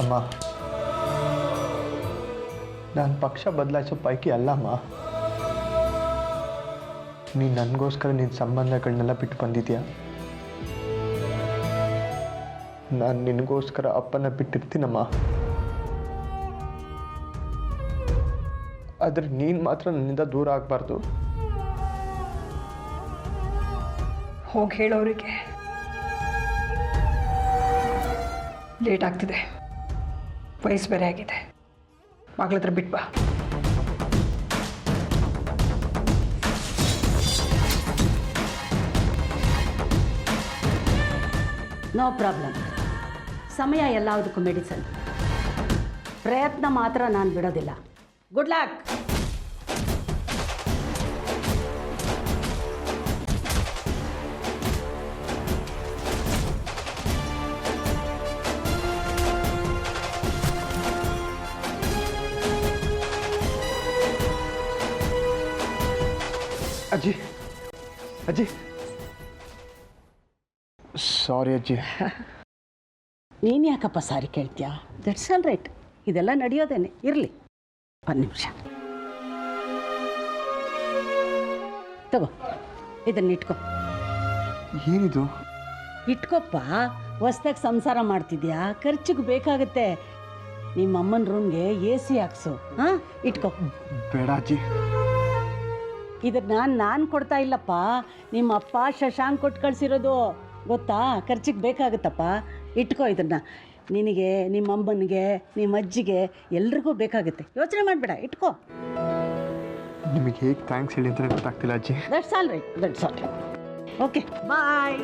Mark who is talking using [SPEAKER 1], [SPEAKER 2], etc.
[SPEAKER 1] ಅಮ್ಮ, ನಾನು ಪಕ್ಷ ಬದಲಾಯಿಸೋ ಪೈಕಿ ಅಲ್ಲಮ್ಮ. ನೀನು ನನಗೋಸ್ಕರ ನಿನ್ನ ಸಂಬಂಧಗಳನ್ನೆಲ್ಲ ಬಿಟ್ಟು ಬಂದಿದ್ಯಾ. ನಾನು ನಿನಗೋಸ್ಕರ ಅಪ್ಪನ ಬಿಟ್ಟಿರ್ತೀನಮ್ಮ. ಆದರೆ ನೀನು ಮಾತ್ರ ನನ್ನಿಂದ ದೂರ ಆಗಬಾರ್ದು.
[SPEAKER 2] ಹೋಗಿ ಹೇಳೋರಿಗೆ. ಲೇಟ್ ಆಗ್ತಿದೆ, ವಯಸ್ಸು ಬೇರೆ ಆಗಿದೆ. ಮಗಳ ಹತ್ರ ಬಿಟ್ಟು ಬಾ.
[SPEAKER 3] No problem. ಸಮಯ ಎಲ್ಲದಕ್ಕೂ ಮೆಡಿಸನ್. ಪ್ರಯತ್ನ ಮಾತ್ರ ನಾನು ಬಿಡೋದಿಲ್ಲ. Good luck.
[SPEAKER 1] ಅಜ್ಜಿ, ಅಜ್ಜಿ, ಸಾರಿ ಅಜ್ಜಿ.
[SPEAKER 3] ನೀನು ಯಾಕಪ್ಪ ಸಾರಿ ಕೇಳ್ತೀಯಾ? That's all right. ಇದೆಲ್ಲ ನಡೆಯೋದೇನೆ. ಇರಲಿ, ಒಂದು ನಿಮಿಷ ತಗೋ, ಇದನ್ನ ಇಟ್ಕೋ.
[SPEAKER 1] ಏನಿದು?
[SPEAKER 3] ಇಟ್ಕೊಪ್ಪ. ಹೊಸ್ದಾಗಿ ಸಂಸಾರ ಮಾಡ್ತಿದ್ಯಾ, ಖರ್ಚಿಗೆ ಬೇಕಾಗುತ್ತೆ. ನಿಮ್ಮ ಅಮ್ಮನ ರೂಮ್ಗೆ AC ಹಾಕ್ಸು. ಹಾಂ, ಇಟ್ಕೋ.
[SPEAKER 1] ಬೇಡ ಅಜ್ಜಿ.
[SPEAKER 3] ಇದನ್ನ ನಾನು ಕೊಡ್ತಾ ಇಲ್ಲಪ್ಪ, ನಿಮ್ಮ ಅಪ್ಪ ಶಶಾಂಕ್ ಕೊಟ್ಟು ಕಳಿಸಿರೋದು. ಗೊತ್ತಾ? ಖರ್ಚಿಗೆ ಬೇಕಾಗುತ್ತಪ್ಪ. ಇಟ್ಕೋ ಇದನ್ನು. ನಿನಗೆ, ನಿಮ್ಮ ಅಮ್ಮನಿಗೆ, ನಿಮ್ಮ ಅಜ್ಜಿಗೆ ಎಲ್ರಿಗೂ ಬೇಕಾಗುತ್ತೆ. ಯೋಚನೆ ಮಾಡಬೇಡ, ಇಟ್ಕೋ.
[SPEAKER 1] ನಿಮಗೆ ಹೇಗೆ ಥ್ಯಾಂಕ್ಸ್ ಹೇಳಿ ಅಂತ ಗೊತ್ತಾಗ್ತಿಲ್ಲ ಅಜ್ಜಿ.
[SPEAKER 3] That's all right, that's all right. Okay, bye.